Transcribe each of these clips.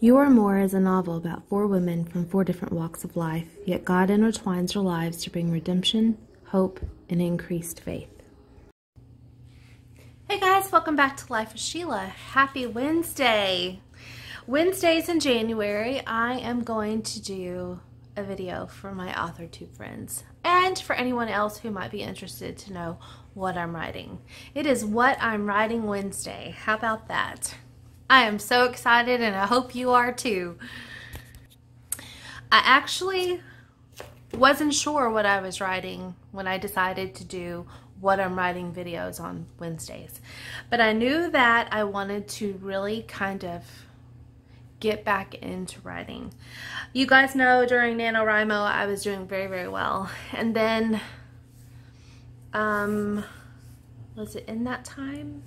You Are More is a novel about 4 women from 4 different walks of life, yet God intertwines their lives to bring redemption, hope, and increased faith. Hey guys, welcome back to Life with Sheila. Happy Wednesday! Wednesdays in January, I am going to do a video for my AUTHORTUBE friends and for anyone else who might be interested to know what I'm writing. It is What I'm Writing Wednesday. How about that? I am so excited and I hope you are too. I actually wasn't sure what I was writing when I decided to do What I'm Writing videos on Wednesdays. But I knew that I wanted to really kind of get back into writing. You guys know during NaNoWriMo I was doing very, very well. And then, was it in that time?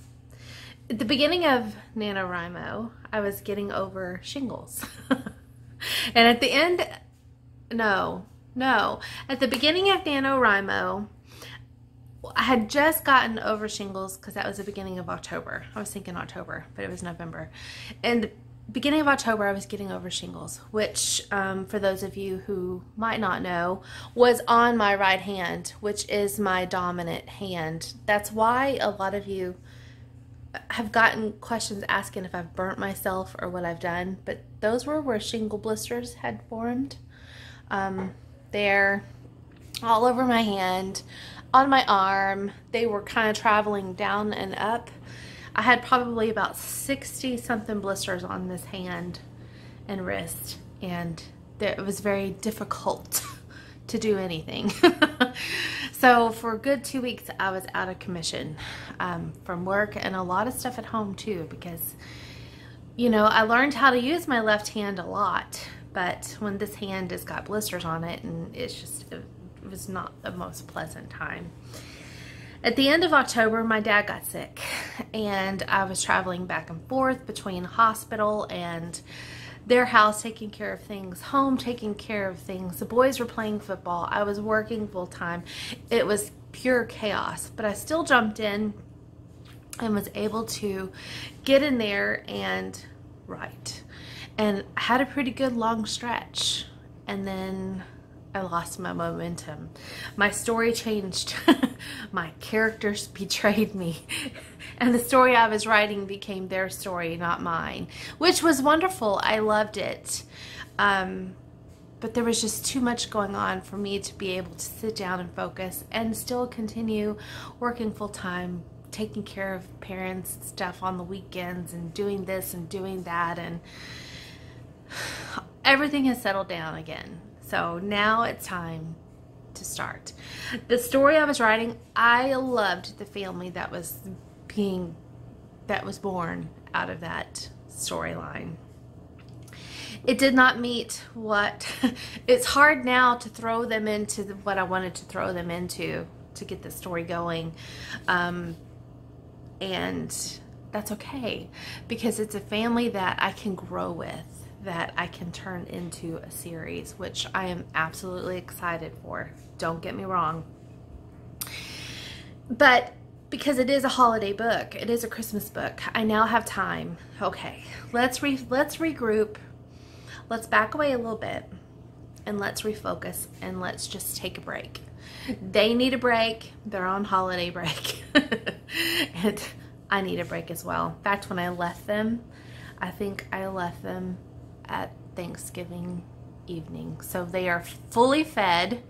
At the beginning of NaNoWriMo, I was getting over shingles. And at the end, no. At the beginning of NaNoWriMo, I had just gotten over shingles because that was the beginning of October. I was thinking October, but it was November. And the beginning of October, I was getting over shingles, which, for those of you who might not know, was on my right hand, which is my dominant hand. That's why a lot of you have gotten questions asking if I've burnt myself or what I've done, but those were where shingle blisters had formed. They're all over my hand, on my arm. They were kind of traveling down and up. I had probably about 60 something blisters on this hand and wrist, and it was very difficult to do anything. So for a good 2 weeks I was out of commission from work and a lot of stuff at home too, because you know, I learned how to use my left hand a lot, but when this hand has got blisters on it, and it's just, it was not the most pleasant time. At the end of October, my dad got sick and I was traveling back and forth between hospital and their house, taking care of things, home, taking care of things. The boys were playing football. I was working full time. It was pure chaos, but I still jumped in and was able to get in there and write. And I had a pretty good long stretch. And then I lost my momentum. My story changed. My characters betrayed me. And the story I was writing became their story, not mine, which was wonderful. I loved it. But there was just too much going on for me to be able to sit down and focus and still continue working full time, taking care of parents and stuff on the weekends and doing this and doing that. And everything has settled down again. So now it's time to start. The story I was writing, I loved the family that was born out of that storyline. It did not meet what, it's hard now to throw them into what I wanted to throw them into to get the story going. And that's okay, because it's a family that I can grow with, that I can turn into a series, which I am absolutely excited for. Don't get me wrong. But because it is a holiday book, it is a Christmas book, I now have time. Okay, let's regroup. Let's back away a little bit and let's refocus and let's just take a break. They need a break. They're on holiday break. And I need a break as well. In fact, when I left them, I think I left them at Thanksgiving evening. So they are fully fed,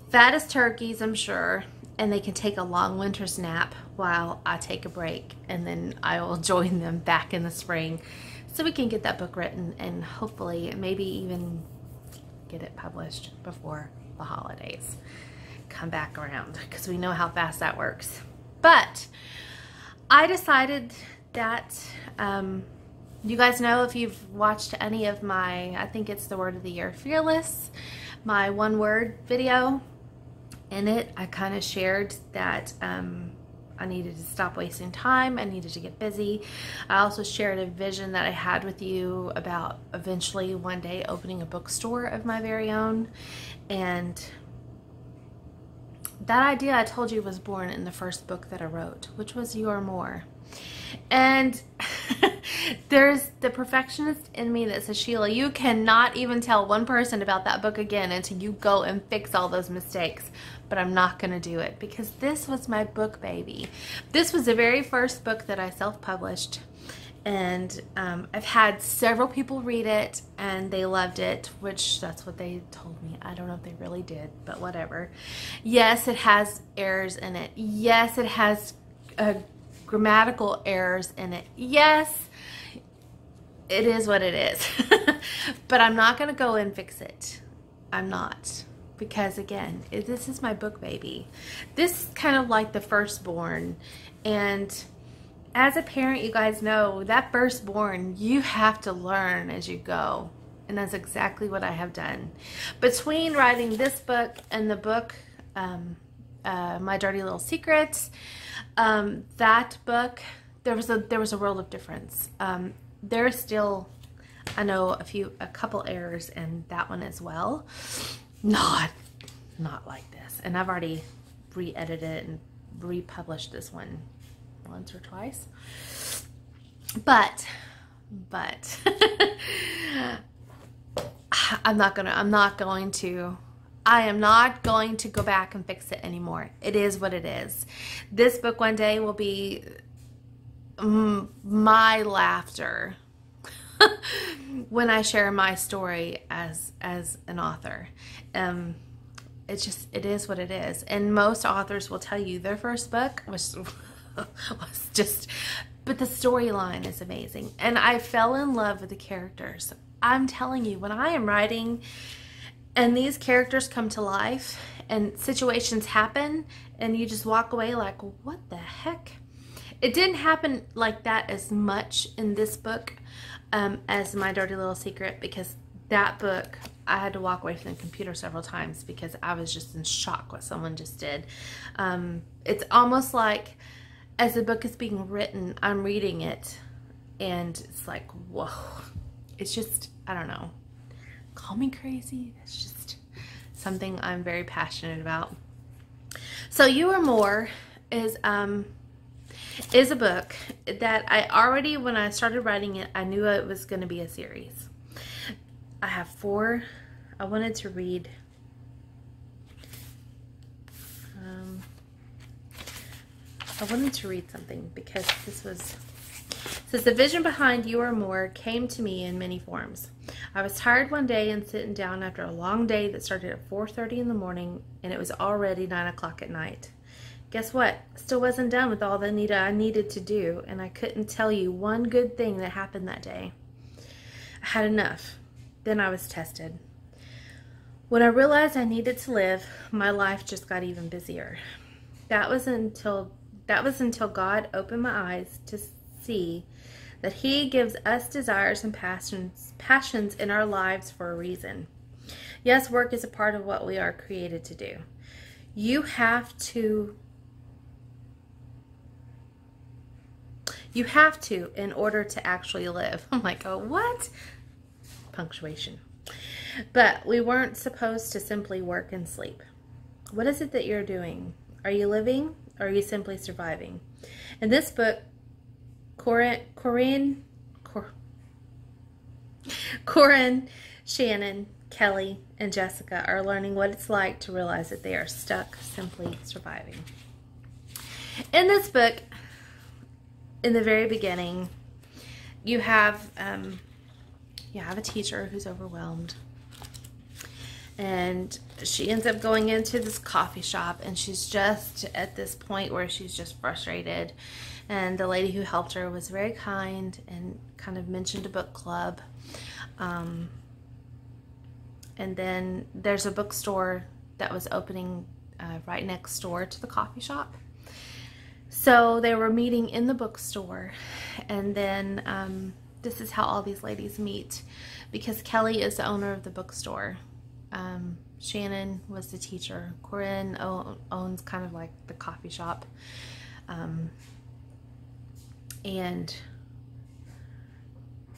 fat as turkeys, I'm sure, and they can take a long winter's nap while I take a break, and then I will join them back in the spring so we can get that book written and hopefully maybe even get it published before the holidays come back around, because we know how fast that works. But I decided that you guys know, if you've watched any of my, I think it's the word of the year, Fearless, my one word video. In it, I kind of shared that I needed to stop wasting time. I needed to get busy. I also shared a vision that I had with you about eventually one day opening a bookstore of my very own. And that idea, I told you, was born in the first book that I wrote, which was You Are More. And there's the perfectionist in me that says, Sheila, you cannot even tell one person about that book again until you go and fix all those mistakes. But I'm not going to do it because this was my book baby. This was the very first book that I self-published. And I've had several people read it and they loved it, which that's what they told me. I don't know if they really did, but whatever. Yes, it has errors in it. Yes, it has grammatical errors in it. Yes, it is what it is. But I'm not going to go and fix it. I'm not. Because again, this is my book baby. This is kind of like the firstborn. And as a parent, you guys know that firstborn, you have to learn as you go. And that's exactly what I have done. Between writing this book and the book, My Dirty Little Secrets, that book, there was a world of difference. There's still, I know, a couple errors in that one as well. Not like this. And I've already re-edited it and republished this one once or twice. But I am not going to go back and fix it anymore. It is what it is. This book one day will be my laughter when I share my story as an author. It is what it is. And most authors will tell you their first book was just, but the storyline is amazing. And I fell in love with the characters. I'm telling you, when I am writing and these characters come to life and situations happen and you just walk away like, what the heck? It didn't happen like that as much in this book as My Dirty Little Secret, because that book, I had to walk away from the computer several times because I was just in shock what someone just did. It's almost like as the book is being written, I'm reading it and it's like, whoa. It's just, I don't know. Call me crazy. It's just something I'm very passionate about. So You Are More is a book that I already, when I started writing it, I knew it was going to be a series. I have 4. I wanted to read. I wanted to read something because this was. Says, the vision behind You Are More came to me in many forms. I was tired one day and sitting down after a long day that started at 4:30 in the morning, and it was already 9 o'clock at night. Guess what? Still wasn't done with all that I needed to do, and I couldn't tell you one good thing that happened that day. I had enough. Then I was tested. When I realized I needed to live, my life just got even busier. That was until God opened my eyes to see that He gives us desires and passions in our lives for a reason. Yes, work is a part of what we are created to do. You have to in order to actually live. I'm like, oh, what? Punctuation. But we weren't supposed to simply work and sleep. What is it that you're doing? Are you living or are you simply surviving? In this book, Corinne, Shannon, Kelly, and Jessica are learning what it's like to realize that they are stuck simply surviving. In this book, in the very beginning, you have a teacher who's overwhelmed, and she ends up going into this coffee shop, and she's just at this point where she's just frustrated. And the lady who helped her was very kind and kind of mentioned a book club. And then there's a bookstore that was opening right next door to the coffee shop. So they were meeting in the bookstore. And then this is how all these ladies meet, because Kelly is the owner of the bookstore. Shannon was the teacher. Corinne owns kind of like the coffee shop. And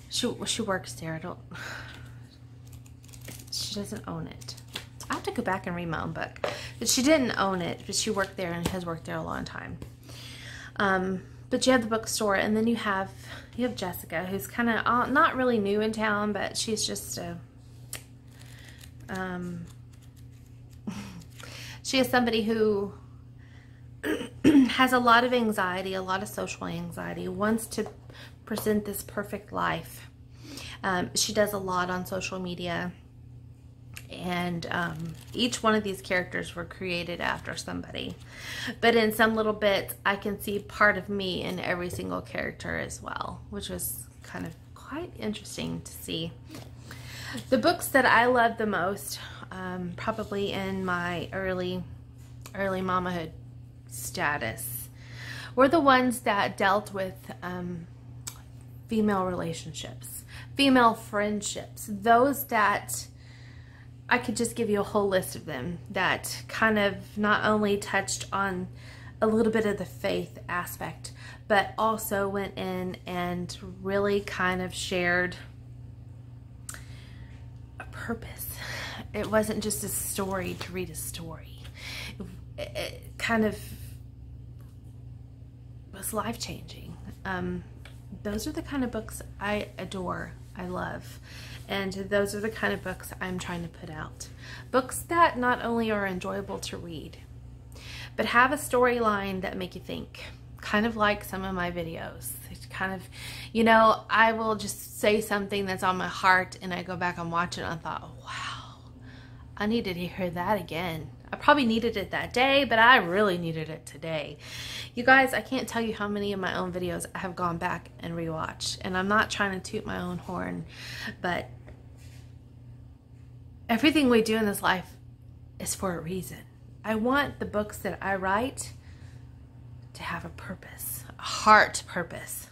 she works there. She doesn't own it. I have to go back and read my own but she didn't own it, but she worked there and has worked there a long time. But But you have the bookstore, and then you have Jessica, who's kind of not really new in town, but she's just a she is somebody who has a lot of anxiety, a lot of social anxiety, wants to present this perfect life. She does a lot on social media, and each one of these characters were created after somebody. But in some little bits, I can see part of me in every single character as well, which was kind of quite interesting to see. The books that I love the most, probably in my early mamahood status, were the ones that dealt with female relationships, female friendships, those that I could just give you a whole list of them that kind of not only touched on a little bit of the faith aspect, but also went in and really kind of shared a purpose. It wasn't just a story to read a story. It kind of was life-changing. Those are the kind of books I adore, I love. And those are the kind of books I'm trying to put out. Books that not only are enjoyable to read, but have a storyline that make you think. Kind of like some of my videos. It's kind of, you know, I will just say something that's on my heart, and I go back and watch it, and I thought, oh, wow, I needed to hear that again. I probably needed it that day, but I really needed it today. You guys, I can't tell you how many of my own videos I have gone back and rewatched. And I'm not trying to toot my own horn, but everything we do in this life is for a reason. I want the books that I write to have a purpose, a heart purpose.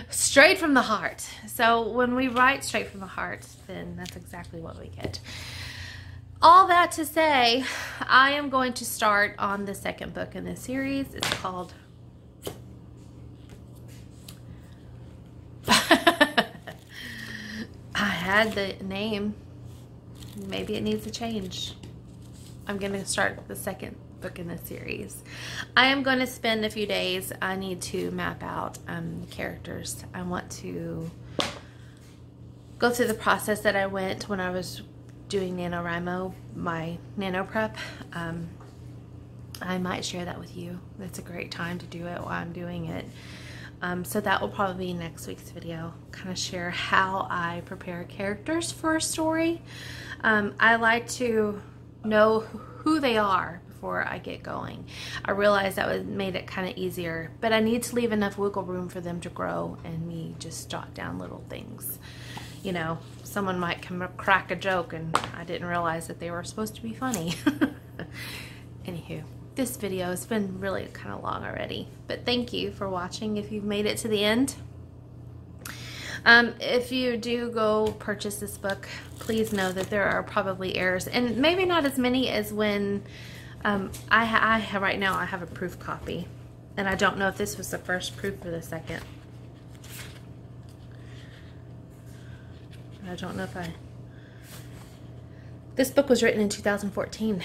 Straight from the heart. So when we write straight from the heart, then that's exactly what we get. All that to say, I am going to start on the second book in this series. It's called I had the name. Maybe it needs a change. I'm going to start the second book in this series. I am going to spend a few days. I need to map out the characters. I want to go through the process that I went when I was doing NaNoWriMo, my nano prep. I might share that with you. That's a great time to do it while I'm doing it. So that will probably be next week's video. Kind of share how I prepare characters for a story. I like to know who they are before I get going. I realized that made it kind of easier, but I need to leave enough wiggle room for them to grow and me just jot down little things. You know, someone might crack a joke and I didn't realize that they were supposed to be funny. Anywho, this video has been really kind of long already, but thank you for watching if you've made it to the end. If you do go purchase this book, please know that there are probably errors, and maybe not as many as when right now I have a proof copy, and I don't know if this was the first proof or the second. I don't know if this book was written in 2014.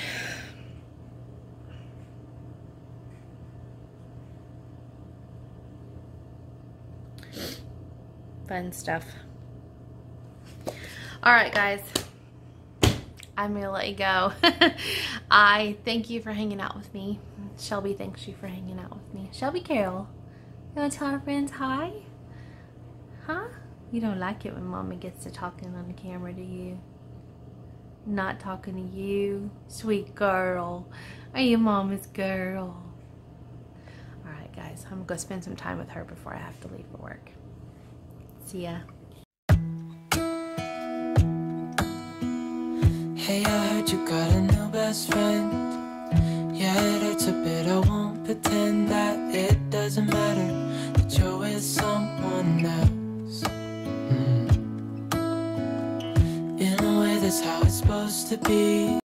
Fun stuff. Alright guys, I'm gonna let you go. I thank you for hanging out with me. Shelby thanks you for hanging out with me. Shelby Carroll, you wanna tell our friends hi? Huh? You don't like it when Mommy gets to talking on the camera, do you? Not talking to you, sweet girl. Are you Mama's girl? Alright guys, I'm gonna go spend some time with her before I have to leave for work. See ya. Hey, I heard you got a new best friend. Yeah, it hurts a bit, I won't pretend that it doesn't matter that you're with someone else. In a way, that's how it's supposed to be.